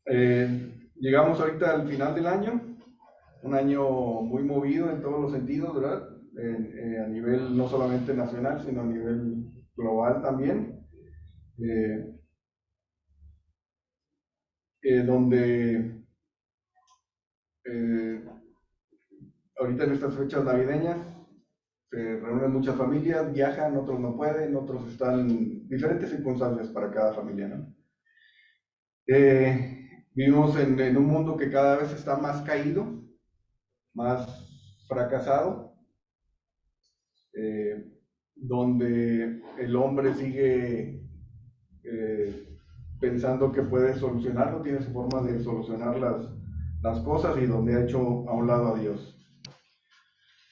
Llegamos ahorita al final del año, un año muy movido en todos los sentidos, ¿verdad? A nivel no solamente nacional, sino a nivel global también, eh, donde eh, ahorita en estas fechas navideñas se reúnen muchas familias, viajan, otros no pueden, otros están en diferentes circunstancias para cada familia, ¿no? Vivimos en un mundo que cada vez está más caído, más fracasado, eh, donde el hombre sigue pensando que puede solucionarlo, tiene su forma de solucionar las cosas y donde ha hecho a un lado a Dios.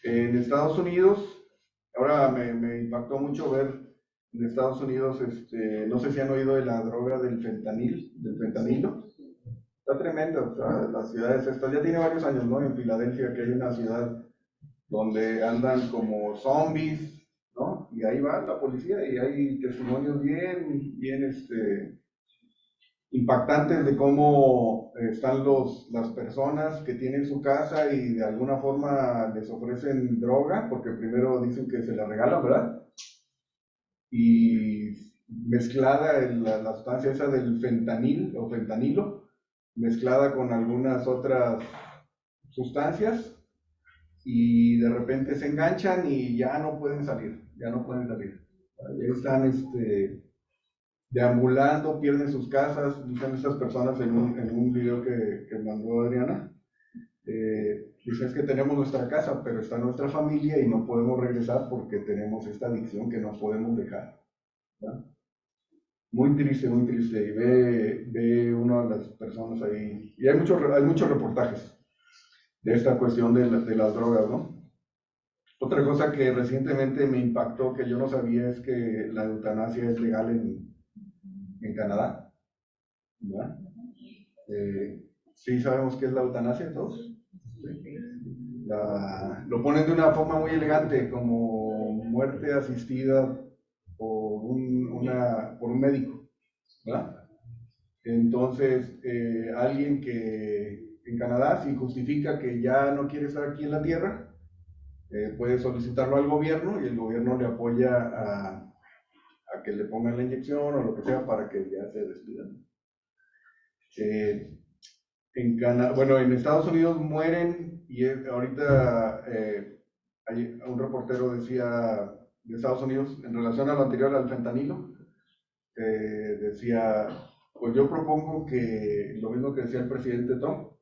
En Estados Unidos, ahora me impactó mucho ver en Estados Unidos, no sé si han oído de la droga del fentanilo. Está tremendo, o sea, las ciudades estas, ya tiene varios años, ¿no? En Filadelfia, que hay una ciudad donde andan como zombies, ¿no? Y ahí va la policía y hay testimonios bien, impactantes de cómo están las personas que tienen su casa y de alguna forma les ofrecen droga, porque primero dicen que se la regalan, ¿verdad? Y mezclada la sustancia esa del fentanil o fentanilo, mezclada con algunas otras sustancias, y de repente se enganchan y ya no pueden salir, ya no pueden salir. Ya están deambulando, pierden sus casas, dicen estas personas en un video que mandó Adriana. Dicen es que tenemos nuestra casa, pero está nuestra familia y no podemos regresar porque tenemos esta adicción que no podemos dejar, ¿verdad? Muy triste. Y ve una de las personas ahí. Y hay muchos reportajes de esta cuestión de las drogas, ¿no? Otra cosa que recientemente me impactó que yo no sabía es que la eutanasia es legal en Canadá, ¿verdad? Sí sabemos qué es la eutanasia todos. ¿Sí? Lo ponen de una forma muy elegante, como muerte asistida por un médico, ¿verdad? Entonces, alguien que en Canadá, si justifica que ya no quiere estar aquí en la Tierra, puede solicitarlo al gobierno y el gobierno le apoya a que le pongan la inyección o lo que sea para que ya se despidan. Eh, bueno, en Estados Unidos mueren y ahorita hay un reportero decía de Estados Unidos en relación a lo anterior al fentanilo, decía, pues yo propongo que lo mismo que decía el presidente Trump,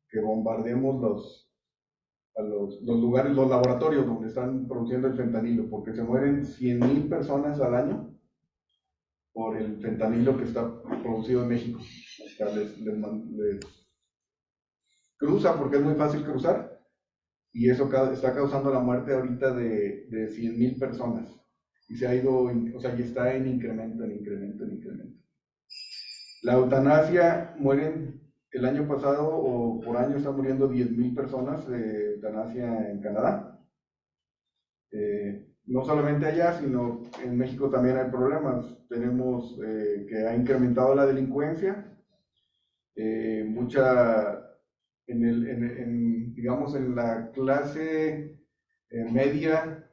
que bombardeemos los lugares, los laboratorios donde están produciendo el fentanilo, porque se mueren 100,000 personas al año por el fentanilo que está producido en México. O sea, les cruza porque es muy fácil cruzar y eso está causando la muerte ahorita de 100,000 personas. Y se ha ido, o sea, y está en incremento, en incremento, en incremento. La eutanasia, mueren el año pasado o por año están muriendo 10,000 personas de eutanasia en Canadá. No solamente allá, sino en México también hay problemas. Tenemos que ha incrementado la delincuencia, mucha, digamos, en la clase media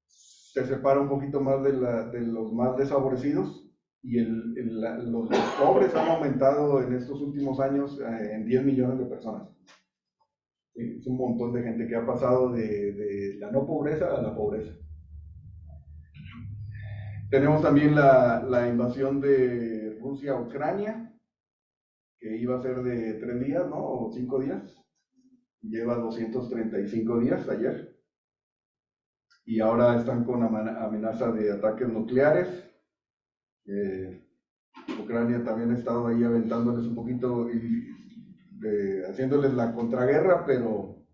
se separa un poquito más de los más desfavorecidos y los pobres han aumentado en estos últimos años en 10 millones de personas. Sí, es un montón de gente que ha pasado de la no pobreza a la pobreza. Tenemos también la invasión de Rusia a Ucrania, que iba a ser de 3 días, ¿no? O 5 días. Lleva 235 días ayer. Y ahora están con amenaza de ataques nucleares. Eh, Ucrania también ha estado ahí aventándoles un poquito y haciéndoles la contraguerra, pero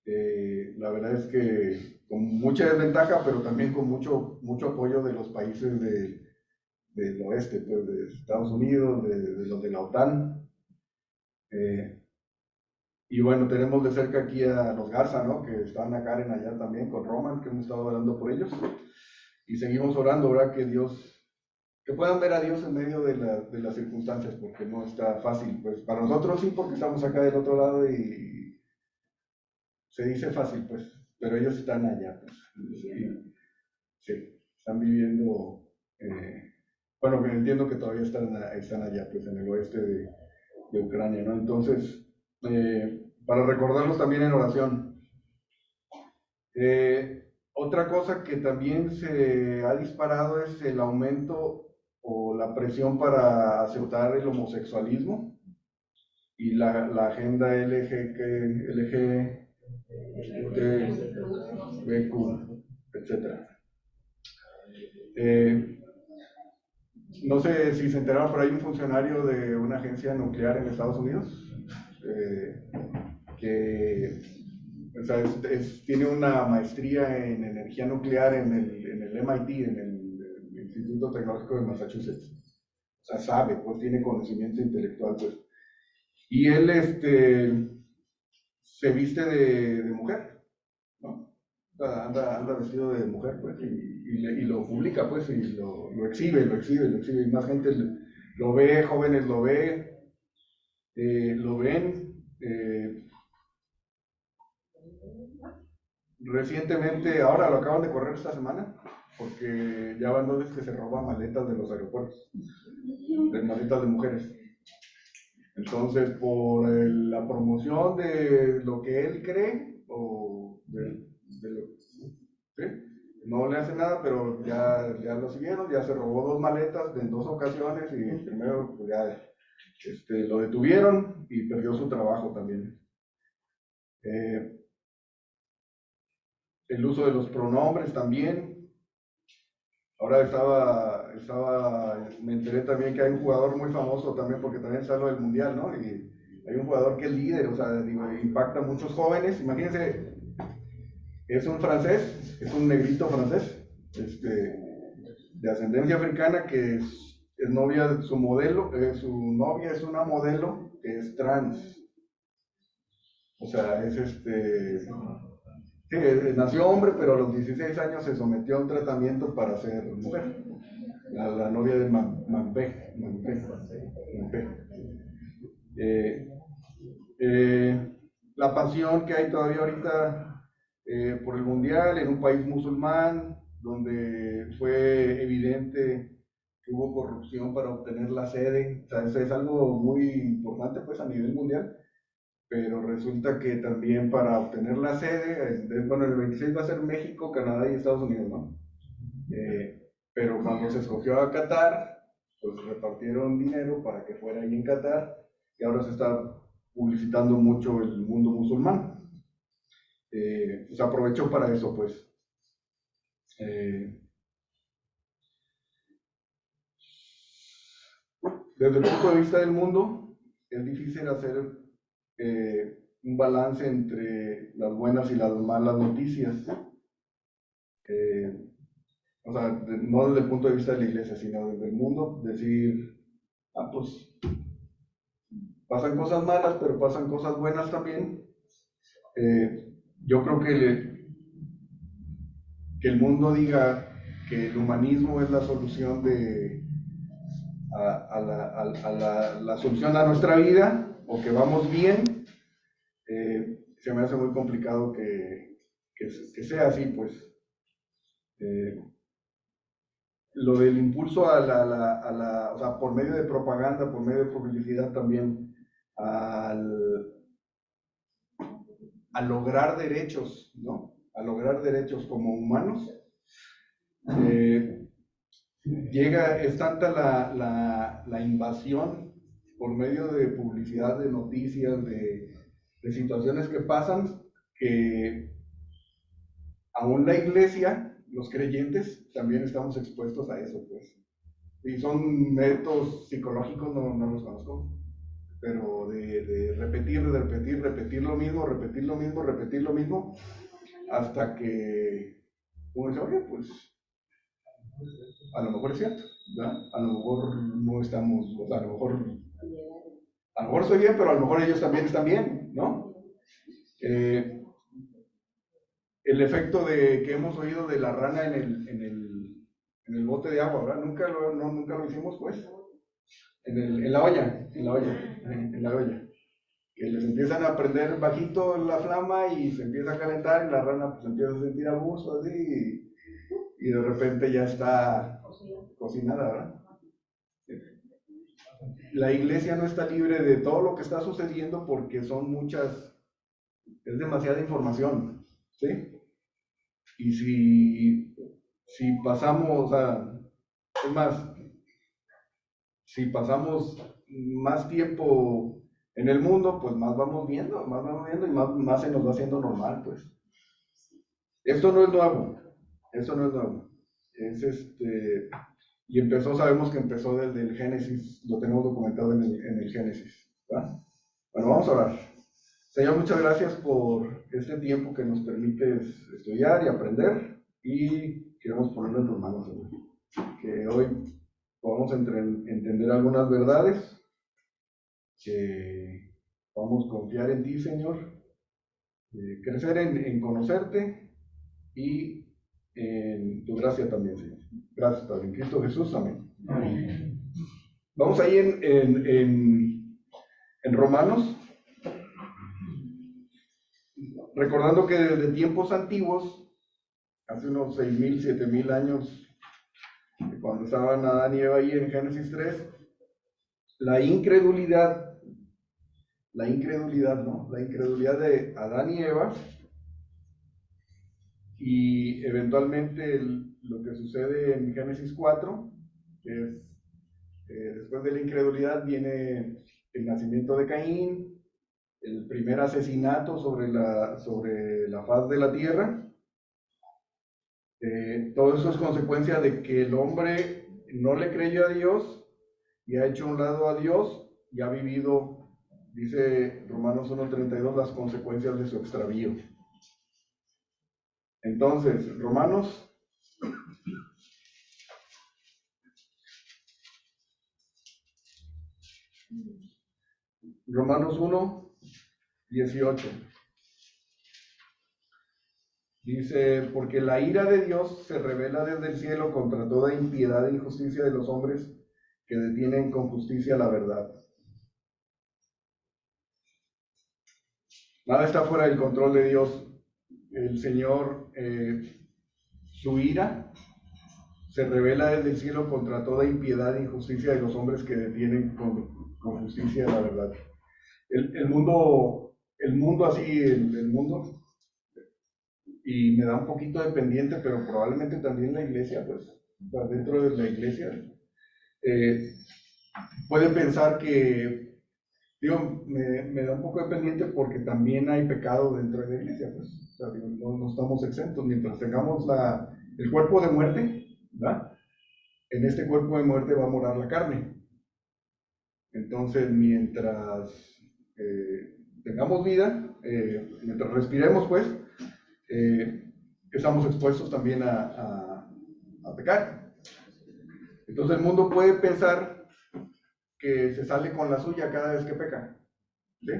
la verdad es que con mucha desventaja, pero también con mucho apoyo de los países del oeste, pues de Estados Unidos, de los de la OTAN. Y bueno, tenemos de cerca aquí a los Garza, ¿no? Que están a Karen allá también con Roman, que hemos estado orando por ellos. Y seguimos orando, ¿verdad? Que Dios que puedan ver a Dios en medio de las circunstancias, porque no está fácil. Pues para nosotros sí, porque estamos acá del otro lado y se dice fácil, pues, pero ellos están allá, pues, y, sí, están viviendo, bueno, me entiendo que todavía están allá, pues, en el oeste de Ucrania, ¿no? Entonces, para recordarlos también en oración. Otra cosa que también se ha disparado es el aumento o la presión para aceptar el homosexualismo y la agenda LGBTQ, etcétera. No sé si se enteraron, pero hay un funcionario de una agencia nuclear en Estados Unidos que, o sea, tiene una maestría en energía nuclear en el MIT, en el Instituto Tecnológico de Massachusetts. O sea, sabe, pues tiene conocimiento intelectual, pues. Y él se viste de mujer, ¿no? Anda vestido de mujer, pues, y lo publica, pues, y lo exhibe, y más gente lo ve, jóvenes lo ven. Recientemente, ahora lo acaban de correr esta semana, porque ya van 2 veces que se roban maletas de los aeropuertos, de maletas de mujeres. Entonces, por la promoción de lo que él cree, o de lo, ¿sí? No le hace nada, pero ya lo siguieron, ya se robó 2 maletas en 2 ocasiones y primero pues ya lo detuvieron y perdió su trabajo también. El uso de los pronombres también. Ahora me enteré también que hay un jugador muy famoso también, porque también está lo del mundial, ¿no? Y hay un jugador que es líder, o sea, impacta a muchos jóvenes. Imagínense, es un francés, es un negrito francés, de ascendencia africana, que es novia de su modelo, su novia es una modelo que es trans. O sea, sí, nació hombre, pero a los 16 años se sometió a un tratamiento para ser mujer. La novia de Mampé. Eh, la pasión que hay todavía ahorita por el mundial en un país musulmán, donde fue evidente que hubo corrupción para obtener la sede. O sea, eso es algo muy importante, pues, a nivel mundial, pero resulta que también para obtener la sede, bueno, el 26 va a ser México, Canadá y Estados Unidos, ¿no? Pero cuando se escogió a Qatar, pues repartieron dinero para que fuera ahí en Qatar, y ahora se está publicitando mucho el mundo musulmán. Se aprovechó para eso, pues. Desde el punto de vista del mundo, es difícil hacer un balance entre las buenas y las malas noticias. O sea, no desde el punto de vista de la iglesia, sino desde el mundo, decir, pues pasan cosas malas, pero pasan cosas buenas también. Yo creo que el mundo diga que el humanismo es la solución la solución a nuestra vida, o que vamos bien, se me hace muy complicado que sea así, pues. Lo del impulso o sea, por medio de propaganda, por medio de publicidad también, a lograr derechos, ¿no? A lograr derechos como humanos. Es tanta la invasión por medio de publicidad, de noticias, de situaciones que pasan, que aún la iglesia, los creyentes, también estamos expuestos a eso, pues. Y son métodos psicológicos, no los conozco, pero de repetir lo mismo, hasta que uno dice, oye, pues a lo mejor es cierto, ¿verdad? A lo mejor no estamos, o sea, a lo mejor estoy bien, pero a lo mejor ellos también están bien, ¿no? El efecto que hemos oído de la rana en el bote de agua, ¿verdad? Nunca lo hicimos, pues, en la olla, en la olla. Que les empiezan a prender bajito la flama y se empieza a calentar y la rana pues empieza a sentir abuso así y de repente ya está cocinada, ¿verdad? La iglesia no está libre de todo lo que está sucediendo porque son muchas, es demasiada información, ¿sí? Y si pasamos, o sea, es más, si pasamos más tiempo en el mundo, pues más vamos viendo y más se nos va haciendo normal, pues. Esto no es nuevo, esto no es nuevo. Es y sabemos que empezó desde el Génesis, lo tenemos documentado en el Génesis, ¿va? Bueno, vamos a orar. Señor, muchas gracias por este tiempo que nos permites estudiar y aprender y queremos ponerlo en tus manos, Señor. Que hoy podamos entender algunas verdades, que podamos confiar en ti, Señor, crecer en conocerte y en tu gracia también, Señor. Gracias, Padre. En Cristo Jesús, amén. Amén. Vamos ahí en Romanos, recordando que desde tiempos antiguos, hace unos 6,000, 7,000 años, cuando estaban Adán y Eva ahí en Génesis 3, la incredulidad, ¿no? La incredulidad de Adán y Eva y eventualmente lo que sucede en Génesis 4, que es después de la incredulidad viene el nacimiento de Caín, el primer asesinato sobre la faz de la tierra. Todo eso es consecuencia de que el hombre no le creyó a Dios y ha hecho a un lado a Dios y ha vivido, dice Romanos 1:32, las consecuencias de su extravío. Entonces, Romanos 1:18 dice, porque la ira de Dios se revela desde el cielo contra toda impiedad e injusticia de los hombres que detienen con justicia la verdad. Nada está fuera del control de Dios. El Señor, su ira se revela desde el cielo contra toda impiedad e injusticia de los hombres que detienen con justicia la verdad. El mundo así, el mundo, y me da un poquito de pendiente, pero probablemente también la iglesia, pues, dentro de la iglesia, puede pensar que, digo, me da un poco de pendiente porque también hay pecado dentro de la iglesia, pues, o sea, digo, no estamos exentos, mientras tengamos el cuerpo de muerte, ¿verdad? En este cuerpo de muerte va a morar la carne. Entonces, mientras tengamos vida, mientras respiremos, pues, estamos expuestos también a pecar. Entonces el mundo puede pensar que se sale con la suya cada vez que peca, ¿sí?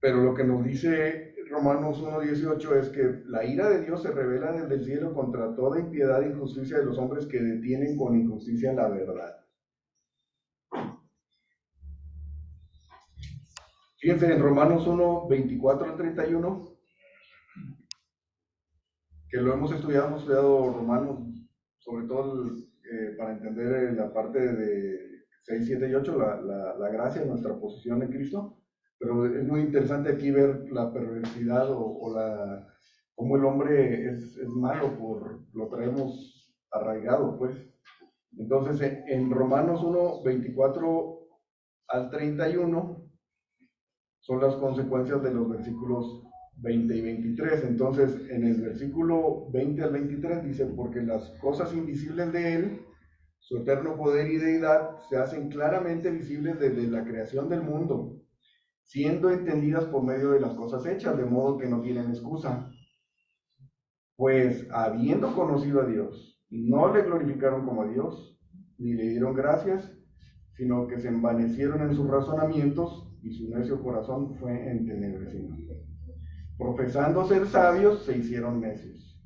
Pero lo que nos dice Romanos 1:18 es que la ira de Dios se revela desde el cielo contra toda impiedad e injusticia de los hombres que detienen con injusticia la verdad. Fíjense en Romanos 1:24 al 31, que lo hemos estudiado Romanos, sobre todo para entender la parte de 6, 7 y 8, la gracia, nuestra posición en Cristo. Pero es muy interesante aquí ver la perversidad cómo el hombre es malo, lo traemos arraigado, pues. Entonces, en Romanos 1:24 al 31 son las consecuencias de los versículos 20 y 23. Entonces, en el versículo 20 al 23 dice, porque las cosas invisibles de Él, su eterno poder y deidad, se hacen claramente visibles desde la creación del mundo, siendo entendidas por medio de las cosas hechas, de modo que no tienen excusa. Pues, habiendo conocido a Dios, no le glorificaron como a Dios, ni le dieron gracias, sino que se envanecieron en sus razonamientos, y su necio corazón fue entenebrecido. Profesando ser sabios, se hicieron necios.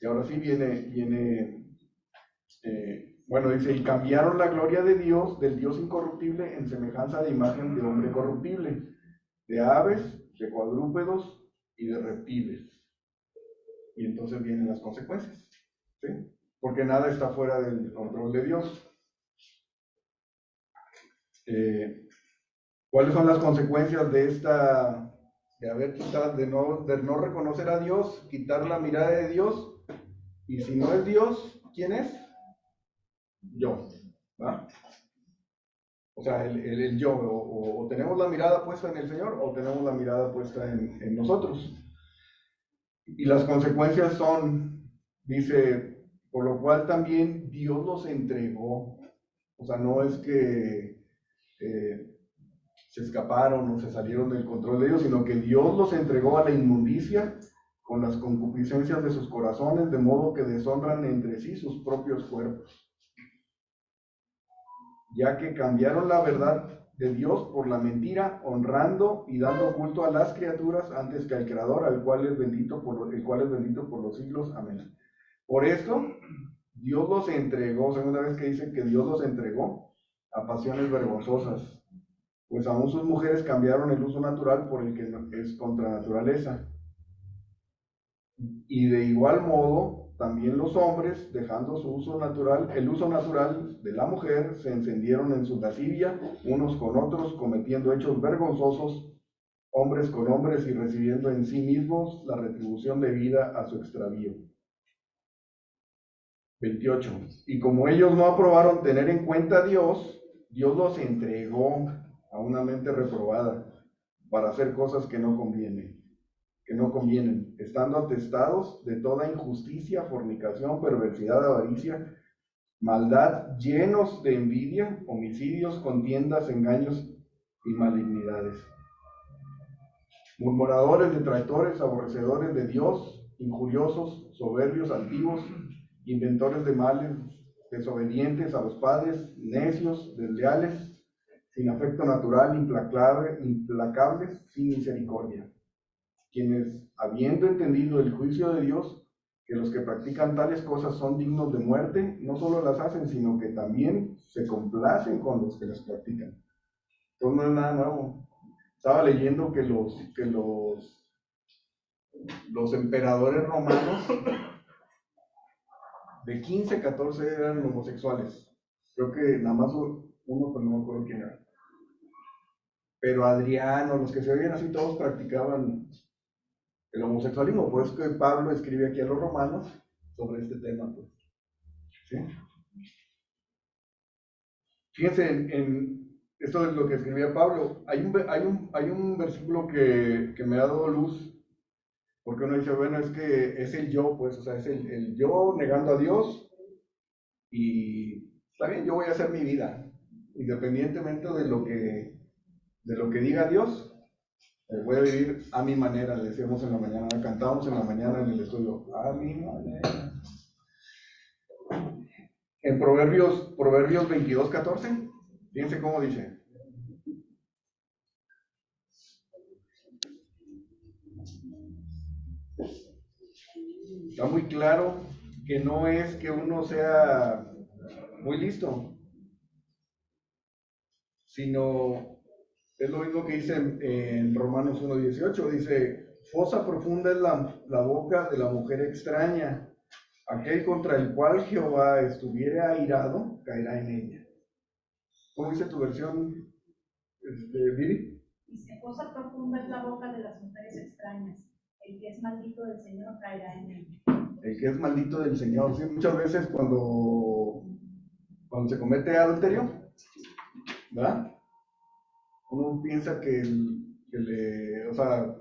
Y ahora sí viene Bueno, dice, y cambiaron la gloria de Dios, del Dios incorruptible, en semejanza de imagen de hombre corruptible, de aves, de cuadrúpedos y de reptiles. Y entonces vienen las consecuencias, ¿sí? Porque nada está fuera del control de Dios. ¿Cuáles son las consecuencias de esta, de haber quitado, de no reconocer a Dios, quitar la mirada de Dios? Y si no es Dios, ¿quién es? Yo, ¿va? O sea, el yo, o tenemos la mirada puesta en el Señor, o tenemos la mirada puesta en nosotros. Y las consecuencias son, dice, por lo cual también Dios los entregó. O sea, no es que se escaparon o se salieron del control de ellos, sino que Dios los entregó a la inmundicia con las concupiscencias de sus corazones, de modo que deshonran entre sí sus propios cuerpos, ya que cambiaron la verdad de Dios por la mentira, honrando y dando culto a las criaturas antes que al Creador, el cual es bendito por los siglos. Amén. Por esto, Dios los entregó, segunda vez que dice que Dios los entregó a pasiones vergonzosas, pues aún sus mujeres cambiaron el uso natural por el que es contra naturaleza. Y de igual modo, también los hombres, dejando su uso natural, el uso natural de la mujer, se encendieron en su lascivia, unos con otros, cometiendo hechos vergonzosos, hombres con hombres, y recibiendo en sí mismos la retribución debida a su extravío. 28. Y como ellos no aprobaron tener en cuenta a Dios, Dios los entregó a una mente reprobada para hacer cosas que no convienen, estando atestados de toda injusticia, fornicación, perversidad, avaricia, maldad, llenos de envidia, homicidios, contiendas, engaños y malignidades. Murmuradores, detractores, aborrecedores de Dios, injuriosos, soberbios, altivos, inventores de males, desobedientes a los padres, necios, desleales, sin afecto natural, implacables, sin misericordia, quienes, habiendo entendido el juicio de Dios, que los que practican tales cosas son dignos de muerte, no solo las hacen, sino que también se complacen con los que las practican. Entonces no es nada nuevo. Estaba leyendo que los emperadores romanos de 15, 14 eran homosexuales. Creo que nada más uno, pero no me acuerdo quién era. Pero Adriano, los que se veían así, todos practicaban el homosexualismo. Por eso que Pablo escribe aquí a los romanos sobre este tema. Pues. ¿Sí? Fíjense, esto es lo que escribía Pablo. Hay un versículo que me ha dado luz, porque uno dice, bueno, es que es el yo, pues, o sea, es el yo negando a Dios, y está bien, yo voy a hacer mi vida, independientemente de lo que diga Dios, voy a vivir a mi manera, le decíamos en la mañana, cantamos en la mañana en el estudio, a mi manera. En Proverbios 22:14, fíjense cómo dice. Está muy claro que no es que uno sea muy listo, sino es lo mismo que dice en Romanos 1:18, dice, fosa profunda es la boca de la mujer extraña, aquel contra el cual Jehová estuviera airado, caerá en ella. ¿Cómo dice tu versión, Viri? Dice, fosa profunda es la boca de las mujeres extrañas, el que es maldito del Señor caerá en ella. El que es maldito del Señor, ¿sí? Muchas veces cuando se comete adulterio, ¿verdad? Uno piensa o sea,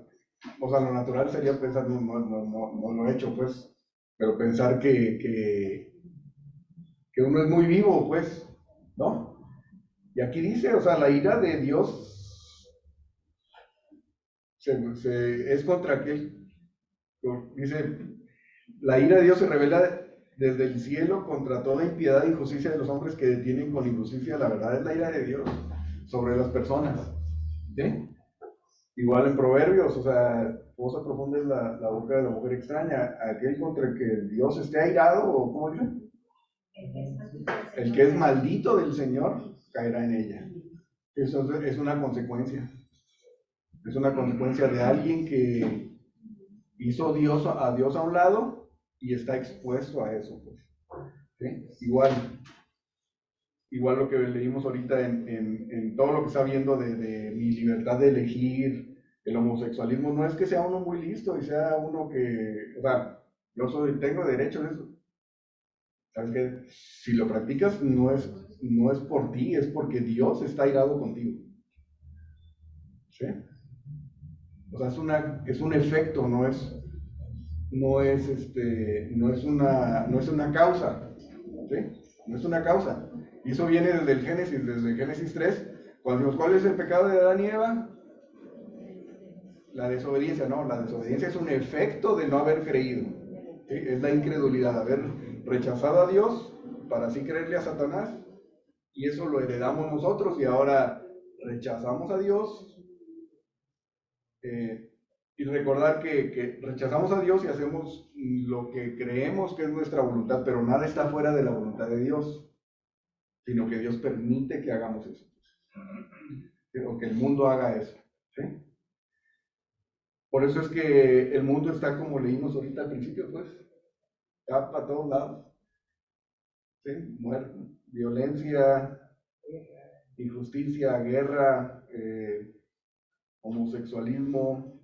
lo natural sería pensar, no lo he hecho, pues, pero pensar que uno es muy vivo, pues, ¿no? Y aquí dice, o sea, la ira de Dios es contra aquel, dice, la ira de Dios se revela desde el cielo contra toda impiedad e injusticia de los hombres que detienen con injusticia la verdad. Es la ira de Dios sobre las personas, ¿sí? Igual en Proverbios, o sea, fosa profunda es la boca de la mujer extraña, aquel contra el que Dios esté airado, o ¿cómo dice? El que es maldito del Señor caerá en ella. Eso es una consecuencia. Es una consecuencia de alguien que hizo a Dios a un lado y está expuesto a eso. Pues. ¿Sí? Igual lo que leímos ahorita en todo lo que está viendo de mi libertad de elegir, el homosexualismo, no es que sea uno muy listo y sea uno que, o sea, tengo derecho a eso. ¿Sabes qué? Si lo practicas no es por ti, es porque Dios está airado contigo. ¿Sí? O sea, es un efecto, no es una causa. ¿Sí? No es una causa. Y eso viene desde el Génesis 3, cuando decimos, ¿cuál es el pecado de Adán y Eva? La desobediencia, no, la desobediencia es un efecto de no haber creído. ¿Sí? Es la incredulidad, haber rechazado a Dios para así creerle a Satanás, y eso lo heredamos nosotros, y ahora rechazamos a Dios, y recordar que rechazamos a Dios y hacemos lo que creemos que es nuestra voluntad, pero nada está fuera de la voluntad de Dios, sino que Dios permite que hagamos eso, o que el mundo haga eso. ¿Sí? Por eso es que el mundo está como leímos ahorita al principio, pues, está para todos lados. ¿Sí? Muerte, violencia, injusticia, guerra, homosexualismo,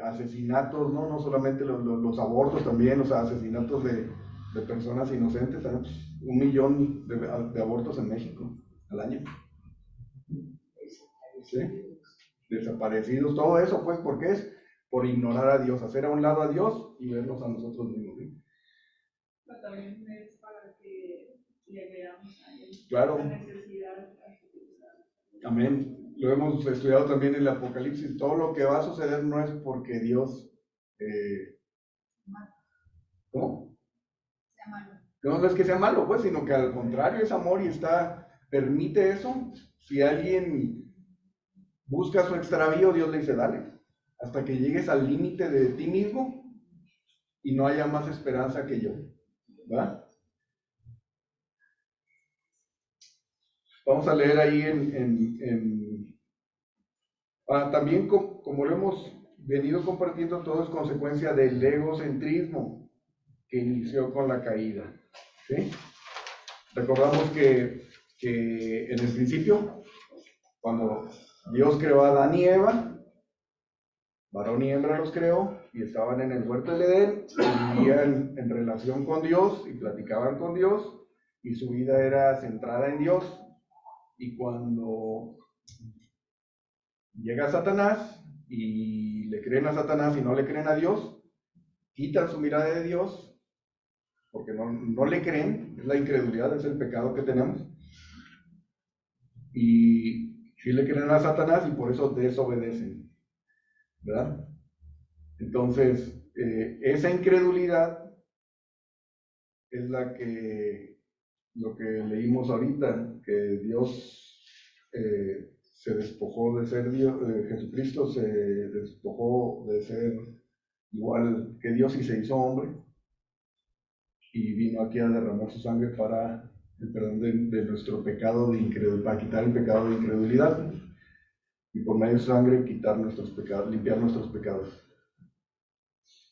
asesinatos, ¿no? No solamente los abortos también, o sea, asesinatos de personas inocentes, ¿sabes? 1 millón de abortos en México al año. ¿Sí? Desaparecidos, todo eso, pues, ¿por qué es? Por ignorar a Dios, hacer a un lado a Dios y vernos a nosotros mismos. ¿Sí? Pero también es para que le veamos a Él. Claro. La necesidad. Amén. Lo hemos estudiado también en el Apocalipsis. Todo lo que va a suceder no es porque Dios... ¿Cómo? Sea malo. No es que sea malo, pues, sino que al contrario es amor y permite eso. Si alguien busca su extravío, Dios le dice, dale, hasta que llegues al límite de ti mismo y no haya más esperanza que yo. ¿Va? Vamos a leer ahí también como lo hemos venido compartiendo, todo es consecuencia del egocentrismo que inició con la caída. ¿Sí? Recordamos que en el principio, cuando Dios creó a Adán y Eva, varón y hembra los creó, y estaban en el huerto del Edén, y vivían en relación con Dios, y platicaban con Dios, y su vida era centrada en Dios. Y cuando llega Satanás, y le creen a Satanás y no le creen a Dios, quitan su mirada de Dios, porque no le creen, es la incredulidad, es el pecado que tenemos, y sí le creen a Satanás y por eso desobedecen, ¿verdad? Entonces, esa incredulidad es lo que leímos ahorita, que Dios se despojó de ser Dios, Jesucristo se despojó de ser igual que Dios y se hizo hombre, y vino aquí a derramar su sangre para el perdón de nuestro pecado de incredulidad, para quitar el pecado de incredulidad, y por medio de su sangre quitar nuestros pecados, limpiar nuestros pecados.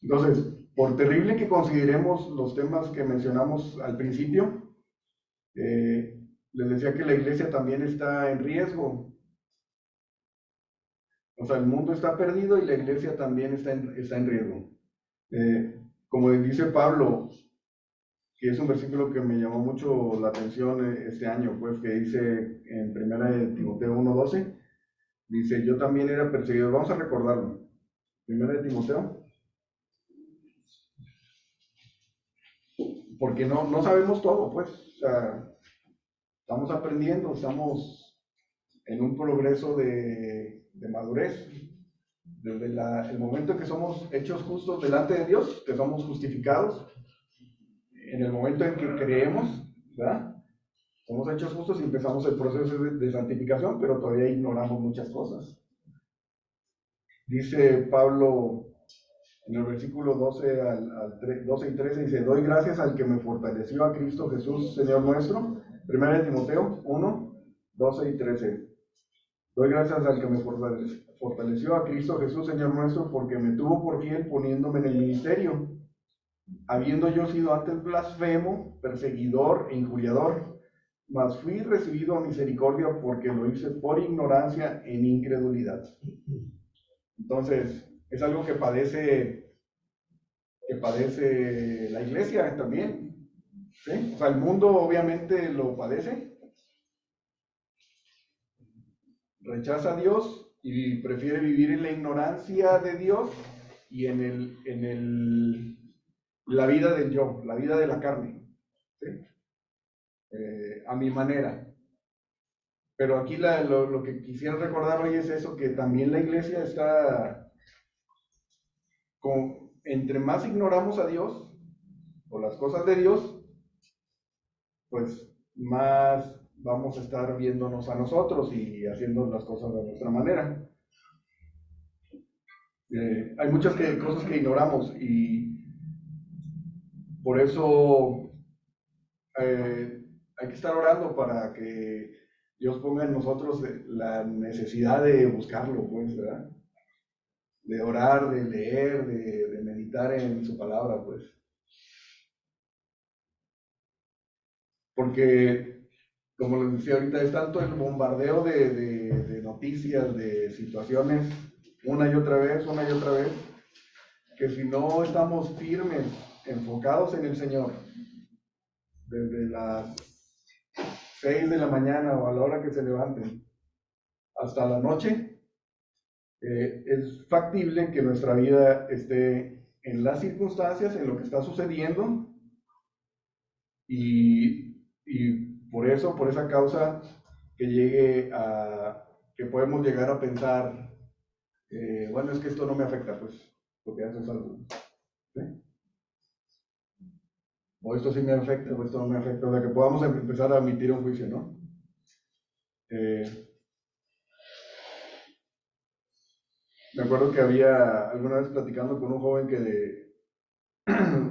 Entonces, por terrible que consideremos los temas que mencionamos al principio, les decía que la iglesia también está en riesgo. O sea, el mundo está perdido y la iglesia también está en riesgo. Como dice Pablo, que es un versículo que me llamó mucho la atención este año, pues, que dice en 1 Timoteo 1:12, dice, yo también era perseguido. Vamos a recordarlo. 1 Timoteo. Porque no sabemos todo, pues. O sea, estamos aprendiendo, estamos en un progreso de madurez. Desde el momento en que somos hechos justos delante de Dios, que somos justificados, en el momento en que creemos, ¿verdad? Somos hechos justos y empezamos el proceso de santificación, pero todavía ignoramos muchas cosas. Dice Pablo En el versículo 12, 12 y 13 dice, doy gracias al que me fortaleció, a Cristo Jesús, Señor nuestro. 1 Timoteo 1, 12 y 13. Doy gracias al que me fortaleció, a Cristo Jesús, Señor nuestro, porque me tuvo por fiel poniéndome en el ministerio, habiendo yo sido antes blasfemo, perseguidor e injuriador, mas fui recibido a misericordia porque lo hice por ignorancia en incredulidad. Entonces, es algo que padece la iglesia también, ¿sí? O sea, el mundo obviamente lo padece, rechaza a Dios y prefiere vivir en la ignorancia de Dios y en la vida del yo, la vida de la carne, ¿sí? A mi manera. Pero aquí lo que quisiera recordar hoy es eso, que también la iglesia está, entre más ignoramos a Dios o las cosas de Dios, pues más vamos a estar viéndonos a nosotros y haciendo las cosas de nuestra manera. Hay muchas cosas que ignoramos y por eso hay que estar orando para que Dios ponga en nosotros la necesidad de buscarlo, pues, ¿verdad? De orar, de leer, de meditar en su palabra, pues. Porque, como les decía ahorita, es tanto el bombardeo de noticias, de situaciones, una y otra vez, que si no estamos firmes, enfocados en el Señor, desde las 6 de la mañana o a la hora que se levanten, hasta la noche, es factible que nuestra vida esté en las circunstancias, en lo que está sucediendo, y por eso, por esa causa, que podemos llegar a pensar, bueno, es que esto no me afecta, pues, porque haces algo, ¿sí? O esto sí me afecta, o esto no me afecta, o sea, que podamos empezar a emitir un juicio, ¿no? Me acuerdo que había alguna vez platicando con un joven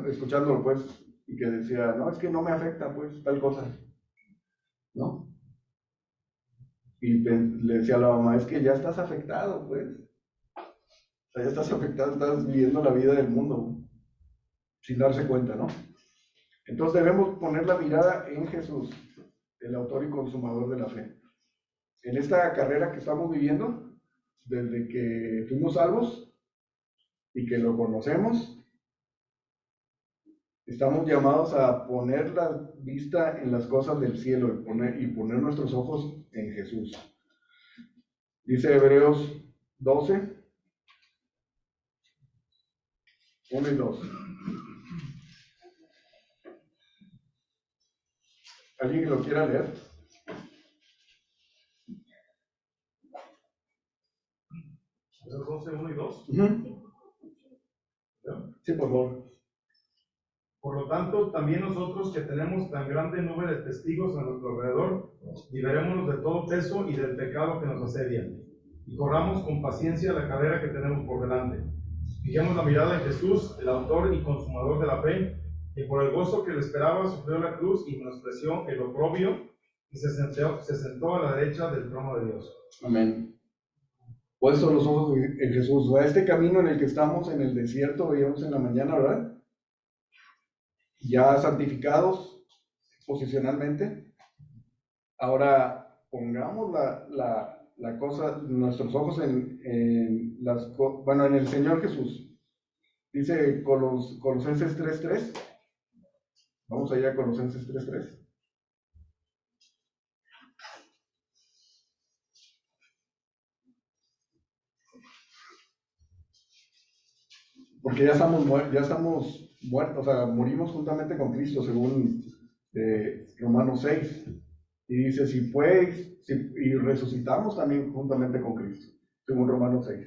escuchándolo, pues, y que decía, no, es que no me afecta, pues, tal cosa, ¿no? Y le decía a la mamá, es que ya estás afectado, pues. O sea, ya estás afectado, estás viviendo la vida del mundo, sin darse cuenta, ¿no? Entonces debemos poner la mirada en Jesús, el autor y consumador de la fe. En esta carrera que estamos viviendo, desde que fuimos salvos y que lo conocemos, estamos llamados a poner la vista en las cosas del cielo y poner nuestros ojos en Jesús. Dice Hebreos 12, 1 y 2. ¿Alguien que lo quiera leer? Hebreos 12, 1 y 2. Sí, por favor. Por lo tanto, también nosotros que tenemos tan grande nube de testigos a nuestro alrededor, liberémonos de todo peso y del pecado que nos asedia, y corramos con paciencia la carrera que tenemos por delante. Fijemos la mirada en Jesús, el autor y consumador de la fe, que por el gozo que le esperaba sufrió la cruz y menospreció el oprobio, y se sentó a la derecha del trono de Dios. Amén. Puestos los ojos en Jesús. A este camino en el que estamos en el desierto, veíamos en la mañana, ¿verdad? Ya santificados posicionalmente. Ahora pongamos la cosa, nuestros ojos en el Señor Jesús. Dice Colosenses 3:3. Vamos allá a Colosenses 3:3. Porque ya estamos muertos, o sea, morimos juntamente con Cristo, según Romanos 6. Y dice, y resucitamos también juntamente con Cristo, según Romanos 6.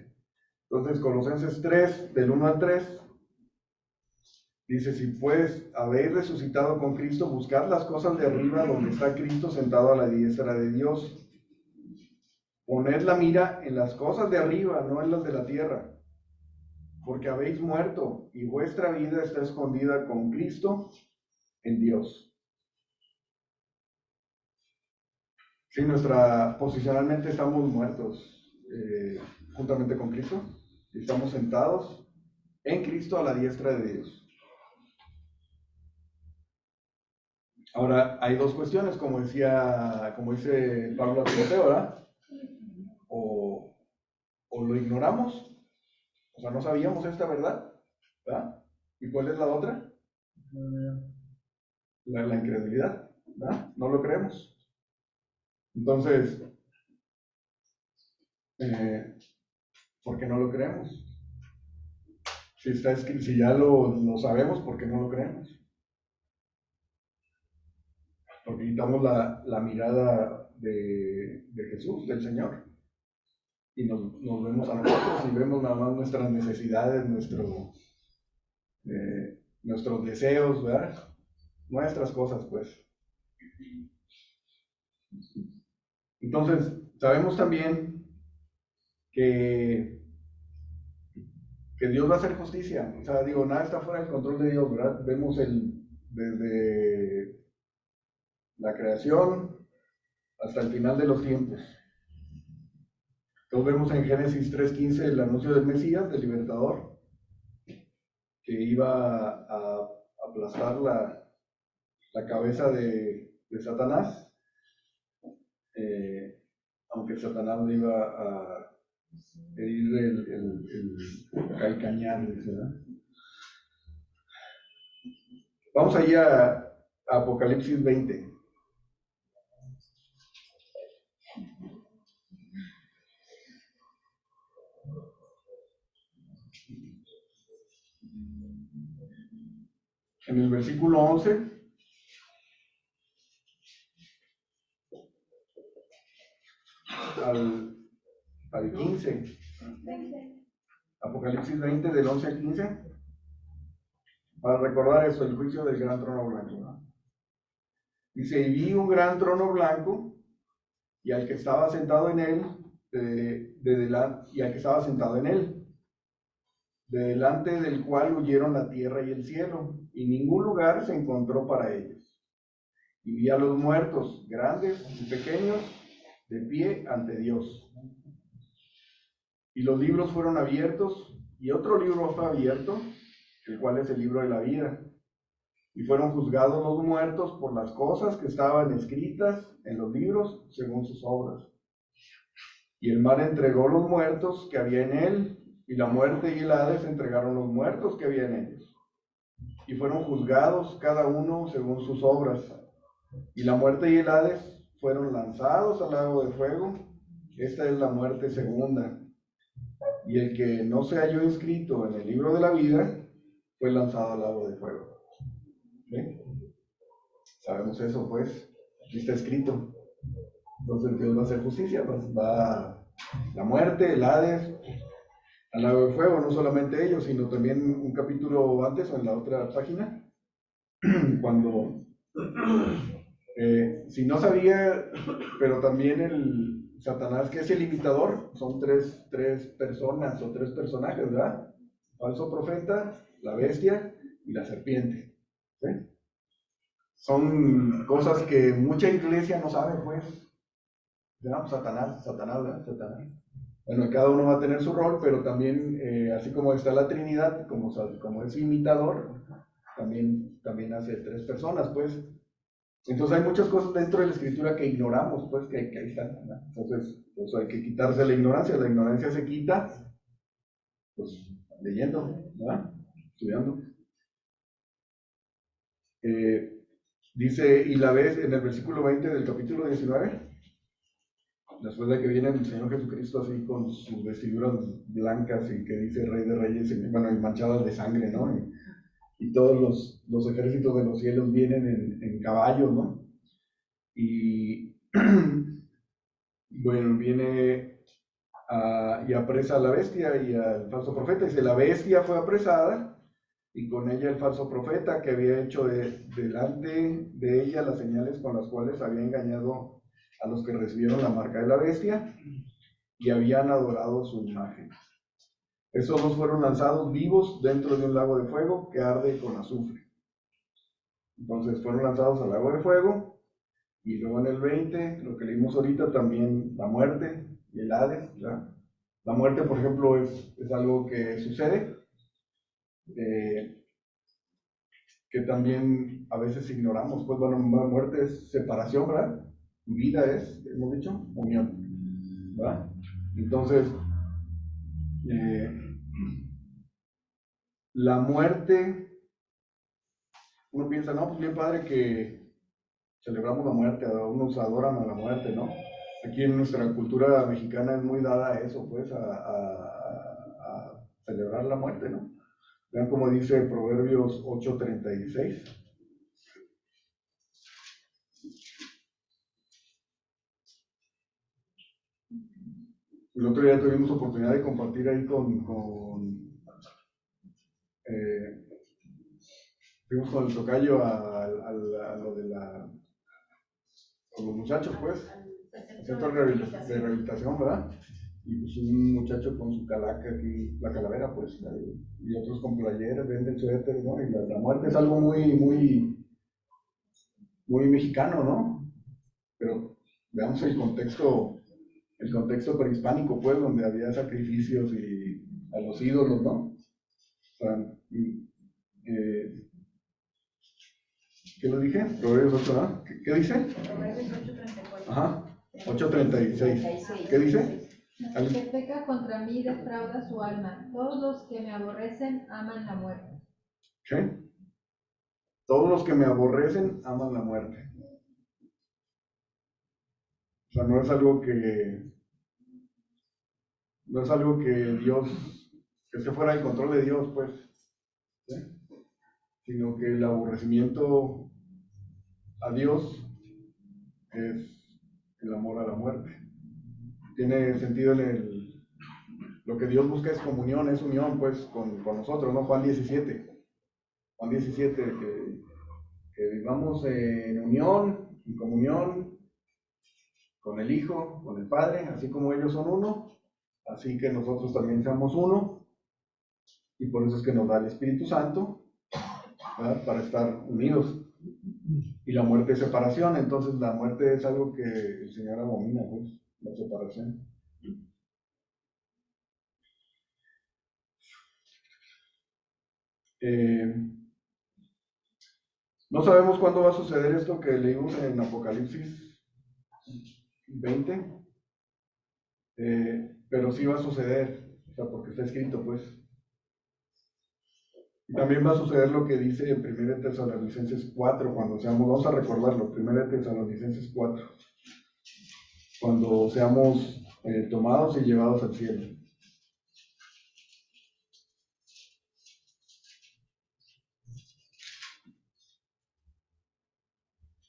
Entonces, Colosenses 3, del 1 al 3, dice, si pues habéis resucitado con Cristo, buscad las cosas de arriba, donde está Cristo sentado a la diestra de Dios. Poned la mira en las cosas de arriba, no en las de la tierra. porque habéis muerto y vuestra vida está escondida con Cristo en Dios. Sí, posicionalmente estamos muertos juntamente con Cristo. Estamos sentados en Cristo a la diestra de Dios. Ahora, hay dos cuestiones, como dice Pablo a Timoteo, ¿verdad? O lo ignoramos, o sea, no sabíamos esta verdad, ¿verdad? ¿Y cuál es la otra? La incredulidad, ¿verdad? No lo creemos. Entonces, ¿por qué no lo creemos? Si ya lo sabemos, ¿por qué no lo creemos? Porque quitamos la mirada de Jesús, del Señor, y nos vemos a nosotros y vemos nada más nuestras necesidades, nuestros deseos, ¿verdad? Nuestras cosas, pues. Entonces, sabemos también que Dios va a hacer justicia. O sea, digo, nada está fuera del control de Dios, ¿verdad? Vemos desde la creación hasta el final de los tiempos. Entonces vemos en Génesis 3:15 el anuncio del Mesías, del libertador, que iba a aplastar la cabeza de Satanás, aunque Satanás le iba a herir el calcañar, ¿verdad? Vamos allí a Apocalipsis 20. En el versículo 11 al 15. Apocalipsis 20 del 11 al 15. Para recordar eso, el juicio del gran trono blanco, ¿no? Dice, y vi un gran trono blanco y al que estaba sentado en él, y al que estaba sentado en él, de delante del cual huyeron la tierra y el cielo, y ningún lugar se encontró para ellos. Y vi a los muertos, grandes y pequeños, de pie ante Dios. Y los libros fueron abiertos, y otro libro fue abierto, el cual es el libro de la vida. Y fueron juzgados los muertos por las cosas que estaban escritas en los libros según sus obras. Y el mar entregó los muertos que había en él, y la muerte y el Hades entregaron los muertos que había en ellos. Y fueron juzgados cada uno según sus obras. Y la muerte y el Hades fueron lanzados al lago de fuego. Esta es la muerte segunda. Y el que no se halló inscrito en el libro de la vida fue lanzado al lago de fuego. ¿Sí? Sabemos eso, pues. Aquí está escrito. Entonces Dios va a hacer justicia, pues va la muerte, el Hades, al lago de fuego, no solamente ellos, sino también un capítulo antes o en la otra página, cuando, si no sabía, pero también el Satanás, que es el imitador, son tres personas o tres personajes, ¿verdad? Falso profeta, la bestia y la serpiente. ¿Sí? Son cosas que mucha iglesia no sabe, pues. ¿No? Satanás, ¿verdad? Satanás. Bueno, cada uno va a tener su rol, pero también, así como está la Trinidad, como es imitador, también hace tres personas, pues. Entonces hay muchas cosas dentro de la Escritura que ignoramos, pues, que ahí están, ¿verdad? Entonces, pues hay que quitarse la ignorancia se quita, pues, leyendo, ¿verdad? Estudiando. Dice, y la ves en el versículo 20 del capítulo 19, después de que viene el Señor Jesucristo así con sus vestiduras blancas y que dice Rey de Reyes, y manchadas de sangre, ¿no? Y todos los ejércitos de los cielos vienen en caballos, ¿no? Y bueno, viene y apresa a la bestia y al falso profeta. Dice, la bestia fue apresada y con ella el falso profeta que había hecho delante de ella las señales con las cuales había engañado a los que recibieron la marca de la bestia y habían adorado su imagen. Estos dos fueron lanzados vivos dentro de un lago de fuego que arde con azufre. Entonces fueron lanzados al lago de fuego, y luego en el 20, lo que leímos ahorita, también la muerte y el Hades, ¿verdad? La muerte, por ejemplo, es algo que sucede, que también a veces ignoramos. Pues bueno, muerte es separación, ¿verdad? Vida es, hemos dicho, unión, ¿verdad? Entonces, la muerte, uno piensa, no, pues bien padre que celebramos la muerte, unos adoran a la muerte, ¿no? Aquí en nuestra cultura mexicana es muy dada a eso, pues, a celebrar la muerte, ¿no? Vean como dice Proverbios 8:36. El otro día tuvimos oportunidad de compartir ahí fuimos con el tocayo a lo de con los muchachos, pues, el centro de rehabilitación, ¿verdad? Y pues un muchacho con su calaca aquí, la calavera, pues, y otros con playeras, venden suéteres, ¿no? Y la muerte es algo muy, muy, muy mexicano, ¿no? Pero veamos el contexto prehispánico, pues, donde había sacrificios y a los ídolos, ¿no? O sea, ¿qué lo dije? Proverbios 8, ¿verdad? ¿Qué dice? Proverbios 8:34. Ajá, 8:36. ¿Qué dice? El que peca contra mí defrauda su alma. Todos los que me aborrecen aman la muerte. ¿Sí? Todos los que me aborrecen aman la muerte. O sea, no es algo que Dios, que esté fuera del control de Dios, pues, ¿sí? Sino que el aborrecimiento a Dios es el amor a la muerte. Tiene sentido lo que Dios busca es comunión, es unión, pues, con nosotros, ¿no? Juan 17, que vivamos en unión, en comunión con el Hijo, con el Padre, así como ellos son uno, así que nosotros también seamos uno, y por eso es que nos da el Espíritu Santo, ¿verdad? Para estar unidos. Y la muerte es separación, entonces la muerte es algo que el Señor abomina, pues, la separación. No sabemos cuándo va a suceder esto que leímos en Apocalipsis 20, pero sí va a suceder, o sea, porque está escrito, pues. Y también va a suceder lo que dice en 1 Tesalonicenses 4, cuando seamos, vamos a recordarlo, 1 Tesalonicenses 4, cuando seamos tomados y llevados al cielo.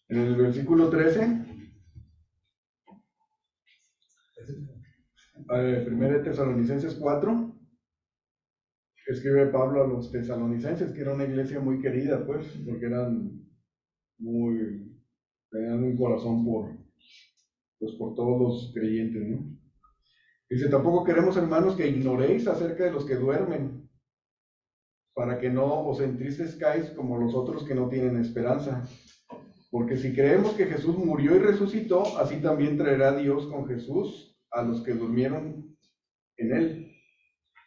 En el versículo 13, 1 Tesalonicenses 4, escribe Pablo a los tesalonicenses, que era una iglesia muy querida, pues, porque tenían un corazón por todos los creyentes, ¿no? Dice, tampoco queremos, hermanos, que ignoréis acerca de los que duermen, para que no os entristezcáis como los otros que no tienen esperanza. Porque si creemos que Jesús murió y resucitó, así también traerá Dios con Jesús a los que durmieron en él.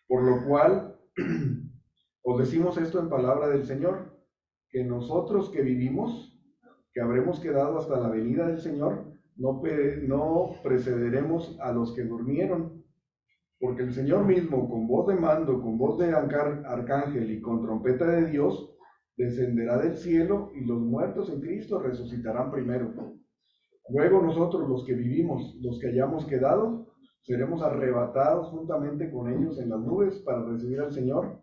Por lo cual, os decimos esto en palabra del Señor, que nosotros que vivimos, que habremos quedado hasta la venida del Señor, no precederemos a los que durmieron, porque el Señor mismo, con voz de mando, con voz de arcángel y con trompeta de Dios, descenderá del cielo, y los muertos en Cristo resucitarán primero. Luego nosotros, los que vivimos, los que hayamos quedado, seremos arrebatados juntamente con ellos en las nubes para recibir al Señor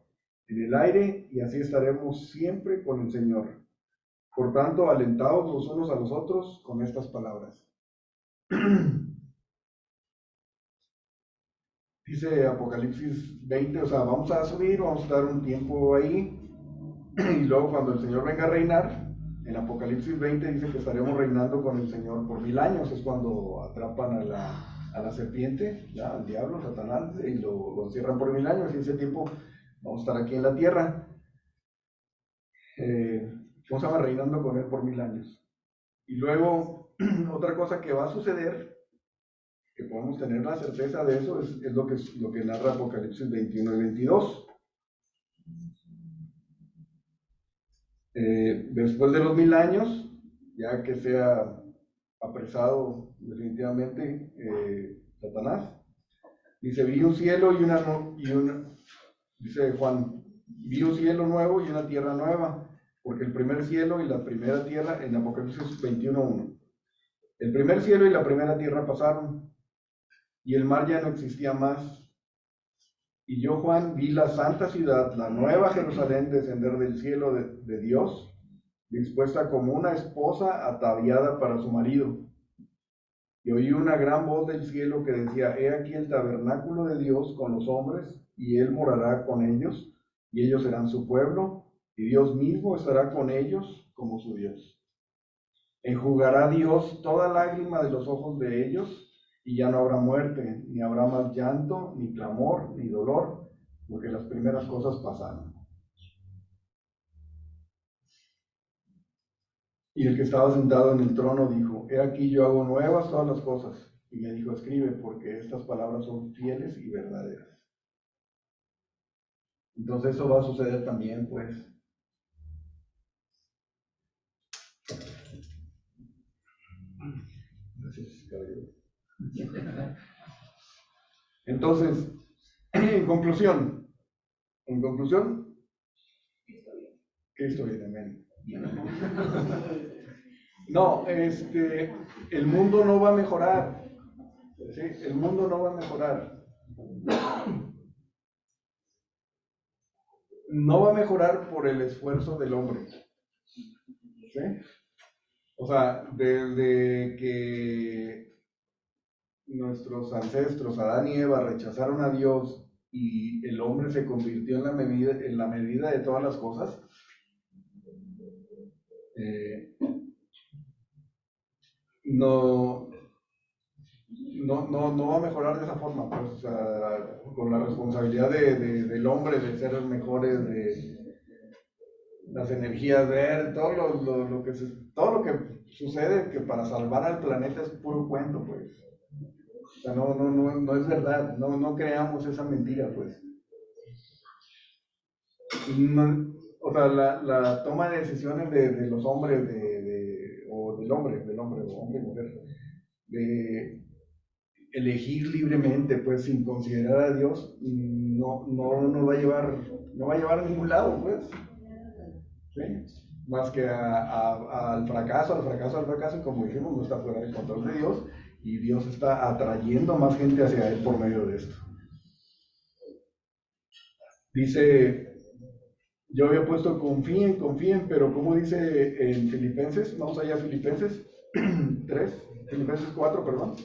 en el aire, y así estaremos siempre con el Señor. Por tanto, alentaos los unos a los otros con estas palabras. Dice Apocalipsis 20, o sea, vamos a subir, vamos a estar un tiempo ahí, y luego cuando el Señor venga a reinar, en Apocalipsis 20 dice que estaremos reinando con el Señor por 1000 años, es cuando atrapan a la serpiente, ¿ya? Al diablo, Satanás, y lo encierran por 1000 años, y ese tiempo vamos a estar aquí en la tierra. Vamos a estar reinando con él por 1000 años. Y luego, otra cosa que va a suceder, que podemos tener la certeza de eso, es lo que narra Apocalipsis 21 y 22. Después de los 1000 años, ya que sea apresado definitivamente Satanás, dice, vi un cielo dice Juan, vi un cielo nuevo y una tierra nueva, porque el primer cielo y la primera tierra, en Apocalipsis 21:1, el primer cielo y la primera tierra pasaron, y el mar ya no existía más. Y yo, Juan, vi la santa ciudad, la nueva Jerusalén, descender del cielo de Dios, dispuesta como una esposa ataviada para su marido. Y oí una gran voz del cielo que decía, he aquí el tabernáculo de Dios con los hombres, y él morará con ellos, y ellos serán su pueblo, y Dios mismo estará con ellos como su Dios. Enjugará Dios toda lágrima de los ojos de ellos, y ya no habrá muerte, ni habrá más llanto, ni clamor, ni dolor, porque las primeras cosas pasaron. Y el que estaba sentado en el trono dijo, he aquí yo hago nuevas todas las cosas. Y me dijo, escribe, porque estas palabras son fieles y verdaderas. Entonces eso va a suceder también, pues. Gracias, caballero. Entonces, en conclusión, Cristo viene, amén. No, el mundo no va a mejorar, ¿sí? El mundo no va a mejorar. No va a mejorar por el esfuerzo del hombre, ¿sí? O sea, desde que nuestros ancestros, Adán y Eva, rechazaron a Dios y el hombre se convirtió en la medida de todas las cosas, no va a mejorar de esa forma, pues, o sea, con la responsabilidad del hombre de ser mejores, de las energías verdes, todo lo que sucede, que para salvar al planeta es puro cuento, pues. O sea, no es verdad, no creamos esa mentira, pues. O sea, la toma de decisiones de los hombres, o del hombre, o hombre y mujer, de elegir libremente, pues, sin considerar a Dios, no va a llevar a ningún lado, pues. ¿Sí? Más que al fracaso, y como dijimos, no está fuera del control de Dios, y Dios está atrayendo más gente hacia Él por medio de esto. Dice, yo había puesto confíen, pero como dice en Filipenses, vamos allá a Filipenses 4, perdón.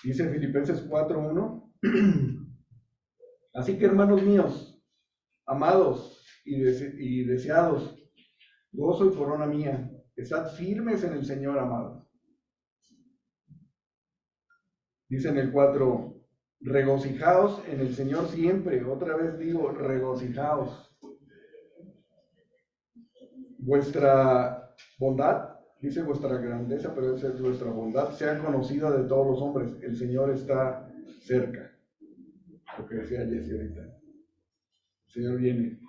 Dice Filipenses 4:1, así que hermanos míos, amados y deseados, gozo y corona mía, estad firmes en el Señor, amados. Dice en el 4, regocijaos en el Señor siempre, otra vez digo, regocijaos. Vuestra bondad, dice vuestra grandeza, pero es vuestra bondad, sea conocida de todos los hombres. El Señor está cerca. Lo que decía Jesse ahorita. El Señor viene.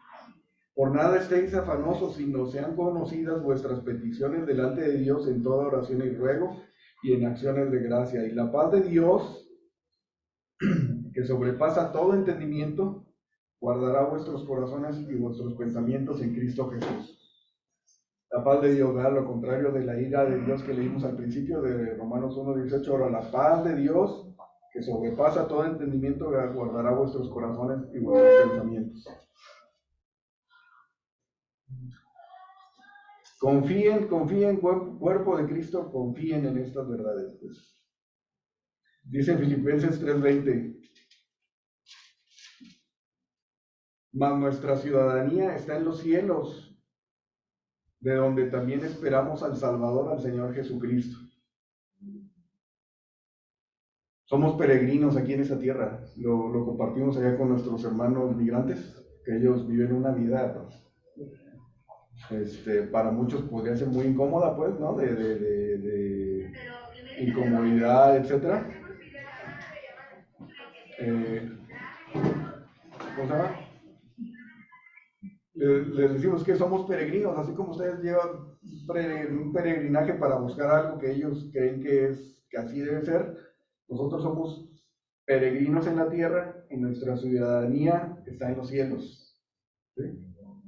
Por nada estéis afanosos, sino sean conocidas vuestras peticiones delante de Dios en toda oración y ruego y en acciones de gracia. Y la paz de Dios, que sobrepasa todo entendimiento, guardará vuestros corazones y vuestros pensamientos en Cristo Jesús. La paz de Dios, ¿verdad? Lo contrario de la ira de Dios que leímos al principio de Romanos 1:18. Ahora, la paz de Dios, que sobrepasa todo entendimiento, guardará vuestros corazones y vuestros pensamientos. Confíen, cuerpo de Cristo, confíen en estas verdades. Pues. Dice Filipenses 3:20, mas nuestra ciudadanía está en los cielos, de donde también esperamos al Salvador, al Señor Jesucristo. Somos peregrinos aquí en esa tierra, lo compartimos allá con nuestros hermanos migrantes, que ellos viven una vida, pues, para muchos podría ser muy incómoda, pues, ¿no? De incomodidad, etcétera. ¿Cómo se llama? Les decimos que somos peregrinos, así como ustedes llevan un peregrinaje para buscar algo que ellos creen que así debe ser. Nosotros somos peregrinos en la tierra y nuestra ciudadanía está en los cielos. ¿Sí?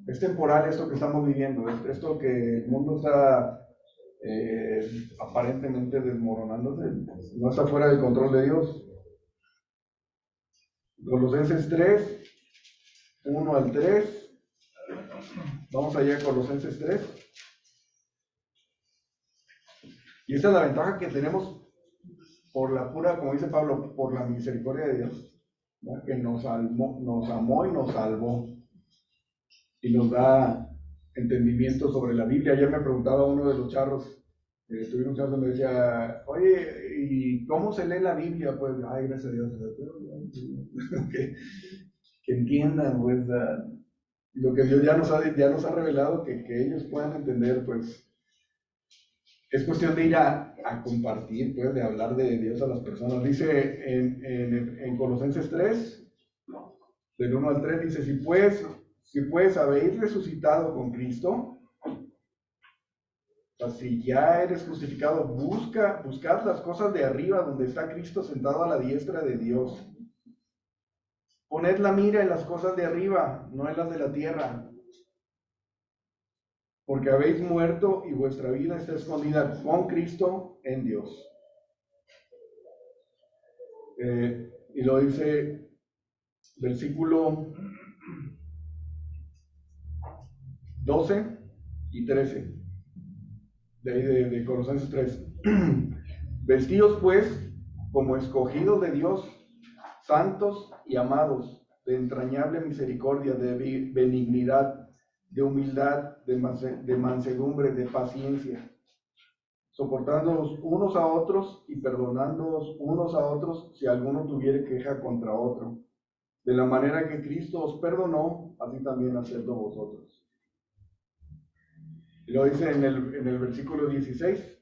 Es temporal esto que estamos viviendo, esto que el mundo está aparentemente desmoronándose, no está fuera del control de Dios. Colosenses 3, 1 al 3. Vamos allá a Colosenses 3. Y esta es la ventaja que tenemos por la pura, como dice Pablo, por la misericordia de Dios, ¿no? Que nos amó y nos salvó. Y nos da entendimiento sobre la Biblia. Ayer me preguntaba uno de los charros, tuvieron un charro, me decía, oye, ¿y cómo se lee la Biblia? Pues, ay, gracias a Dios. que entiendan, pues, lo que Dios ya nos ha revelado, que ellos puedan entender, pues. Es cuestión de ir a compartir, pues, de hablar de Dios a las personas. Dice en Colosenses 3, del 1 al 3, dice, si pues habéis resucitado con Cristo, o sea, si ya eres justificado, buscad las cosas de arriba, donde está Cristo sentado a la diestra de Dios. Poned la mira en las cosas de arriba, no en las de la tierra. Porque habéis muerto y vuestra vida está escondida con Cristo en Dios. Y lo dice versículo 12 y 13 de ahí de Colosenses 3. Vestíos pues como escogidos de Dios, santos y amados, de entrañable misericordia, de benignidad, de humildad, de mansedumbre, de paciencia, soportándoos unos a otros y perdonándoos unos a otros si alguno tuviere queja contra otro. De la manera que Cristo os perdonó, así también hacedlo vosotros. Y lo dice en el versículo 16.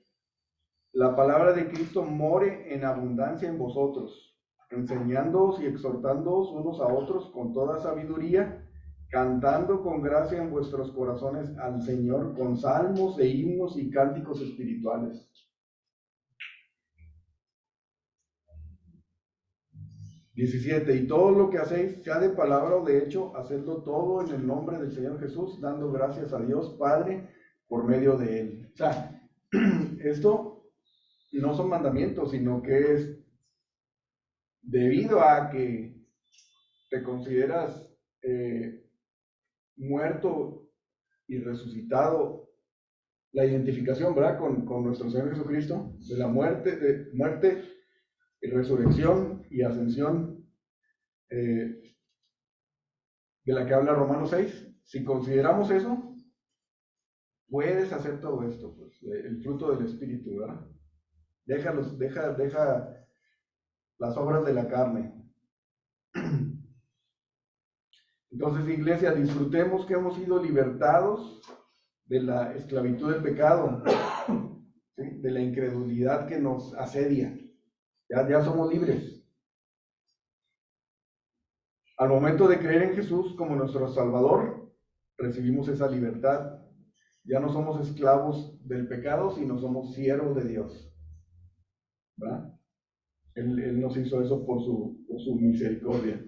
La palabra de Cristo more en abundancia en vosotros, enseñándoos y exhortándoos unos a otros con toda sabiduría, cantando con gracia en vuestros corazones al Señor con salmos e himnos y cánticos espirituales. Y todo lo que hacéis, sea de palabra o de hecho, hacedlo todo en el nombre del Señor Jesús, dando gracias a Dios Padre por medio de Él. O sea, esto no son mandamientos, sino que es debido a que te consideras muerto y resucitado, la identificación, ¿verdad?, con nuestro Señor Jesucristo, de la muerte y resurrección y ascensión, de la que habla Romanos 6. Si consideramos eso, puedes hacer todo esto, pues, el fruto del Espíritu, ¿verdad? Deja las obras de la carne. Entonces, iglesia, disfrutemos que hemos sido libertados de la esclavitud del pecado, ¿sí?, de la incredulidad que nos asedia. Ya somos libres. Al momento de creer en Jesús como nuestro Salvador, recibimos esa libertad. Ya no somos esclavos del pecado, sino somos siervos de Dios, ¿verdad? Él nos hizo eso por su misericordia.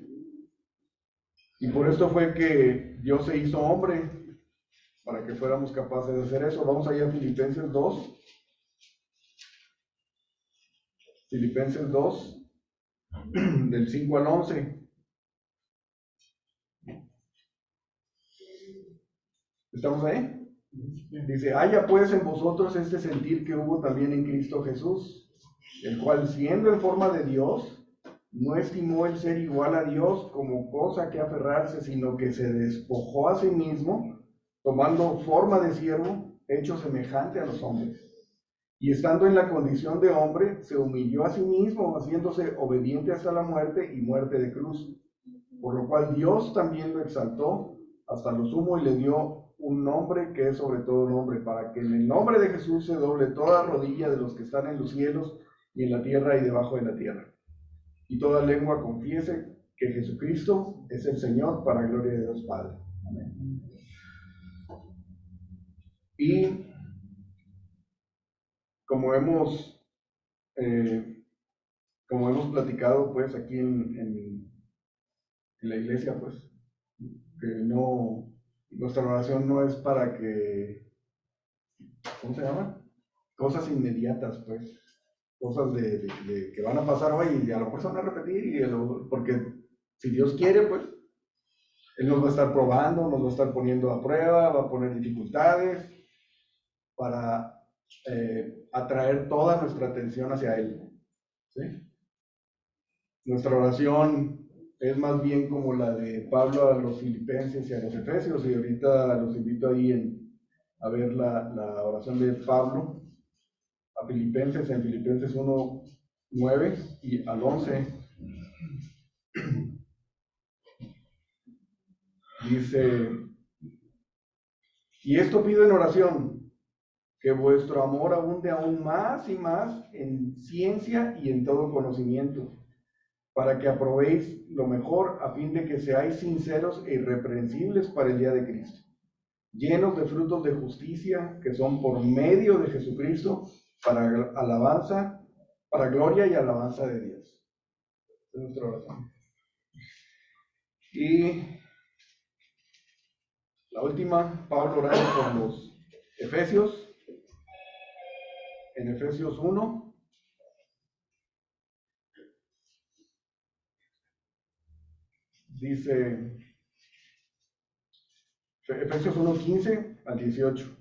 Y por esto fue que Dios se hizo hombre, para que fuéramos capaces de hacer eso. Vamos allá a Filipenses 2. Filipenses 2, del 5 al 11. ¿Estamos ahí? Dice, haya pues en vosotros este sentir que hubo también en Cristo Jesús, el cual siendo en forma de Dios, no estimó el ser igual a Dios como cosa que aferrarse, sino que se despojó a sí mismo, tomando forma de siervo, hecho semejante a los hombres. Y estando en la condición de hombre, se humilló a sí mismo, haciéndose obediente hasta la muerte y muerte de cruz. Por lo cual Dios también lo exaltó hasta lo sumo y le dio un nombre que es sobre todo nombre, para que en el nombre de Jesús se doble toda rodilla de los que están en los cielos y en la tierra y debajo de la tierra. Y toda lengua confiese que Jesucristo es el Señor, para gloria de Dios Padre. Amén. Y como hemos platicado, pues, aquí en la iglesia, pues, que no, nuestra oración no es para que, ¿cómo se llama? Cosas inmediatas, pues, cosas de que van a pasar hoy y a lo mejor se van a repetir, porque si Dios quiere, pues, Él nos va a estar probando, nos va a estar poniendo a prueba, va a poner dificultades para atraer toda nuestra atención hacia Él, ¿sí? Nuestra oración es más bien como la de Pablo a los filipenses y a los efesios, y ahorita los invito ahí a ver la oración de Pablo a Filipenses, en Filipenses 1, 9 y al 11. Dice, y esto pido en oración, que vuestro amor abunde aún más y más en ciencia y en todo conocimiento, para que aprobéis lo mejor a fin de que seáis sinceros e irreprensibles para el día de Cristo, llenos de frutos de justicia que son por medio de Jesucristo para alabanza, para gloria y alabanza de Dios. Es nuestra oración. Y la última, Pablo orando por los Efesios, en Efesios 1. Dice, Efesios 1, 15 al 18.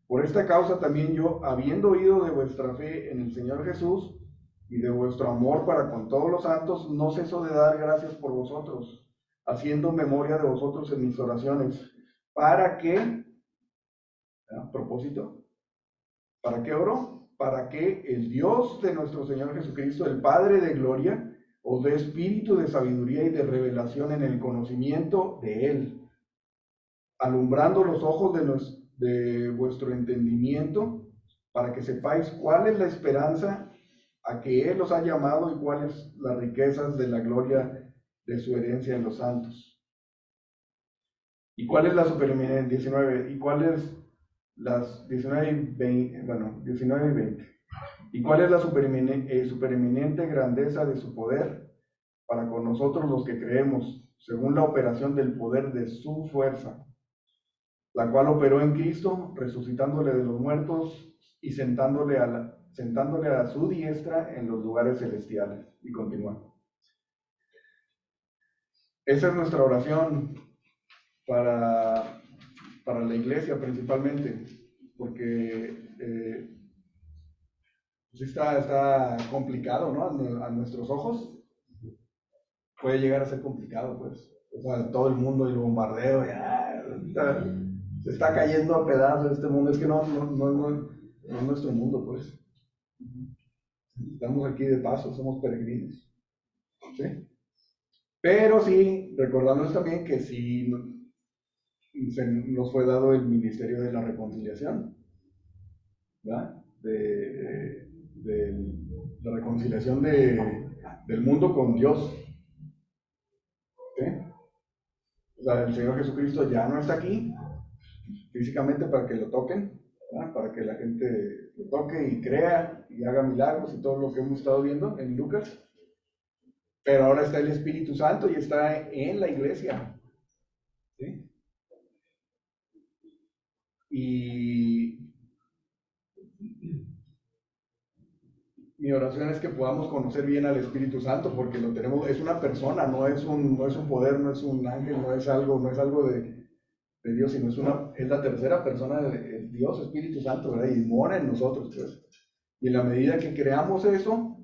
Por esta causa también yo, habiendo oído de vuestra fe en el Señor Jesús y de vuestro amor para con todos los santos, no ceso de dar gracias por vosotros, haciendo memoria de vosotros en mis oraciones, para que, ¿a propósito? ¿Para qué oro? Para que el Dios de nuestro Señor Jesucristo, el Padre de gloria, os dé espíritu de sabiduría y de revelación en el conocimiento de Él, alumbrando los ojos de vuestro entendimiento, para que sepáis cuál es la esperanza a que Él os ha llamado y cuáles las riquezas de la gloria de su herencia en los santos. ¿Y cuál es la supereminente? 19. ¿Y cuáles las 19 y 20? Bueno, 19 y 20. ¿Y cuál es la supereminente grandeza de su poder para con nosotros los que creemos, según la operación del poder de su fuerza, la cual operó en Cristo, resucitándole de los muertos y sentándole a su diestra en los lugares celestiales? Y continúa. Esa es nuestra oración para la iglesia principalmente, porque pues está complicado, ¿no? A nuestros ojos puede llegar a ser complicado, pues. O sea, todo el mundo y el bombardeo, se está cayendo a pedazos este mundo. Es que no es nuestro mundo, pues. Estamos aquí de paso, somos peregrinos, ¿sí? Pero sí, recordándoles también que sí nos fue dado el ministerio de la reconciliación, ¿verdad? De la reconciliación del mundo con Dios, ¿sí? O sea, el Señor Jesucristo ya no está aquí físicamente para que lo toquen, ¿verdad? Para que la gente lo toque y crea y haga milagros y todo lo que hemos estado viendo en Lucas. Pero ahora está el Espíritu Santo y está en la iglesia, ¿sí? Y mi oración es que podamos conocer bien al Espíritu Santo, porque lo tenemos, es una persona, no es un poder, no es un ángel, no es algo de Dios, sino es la tercera persona de Dios, Espíritu Santo, ¿verdad? Y mora en nosotros, pues. Y en la medida que creamos eso,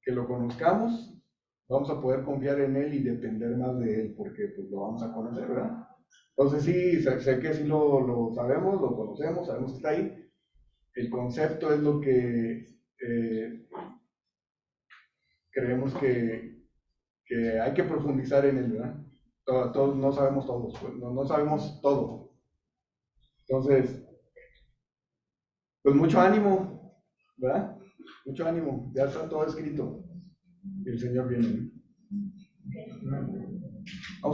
que lo conozcamos, vamos a poder confiar en Él y depender más de Él, porque pues lo vamos a conocer, ¿verdad? Entonces sí, sé que sí lo sabemos, lo conocemos, sabemos que está ahí. El concepto es lo que creemos que hay que profundizar en él, ¿verdad? Todos no sabemos todos, pues, no sabemos todo. Entonces, pues mucho ánimo, ¿verdad? Mucho ánimo, ya está todo escrito. Y el Señor viene.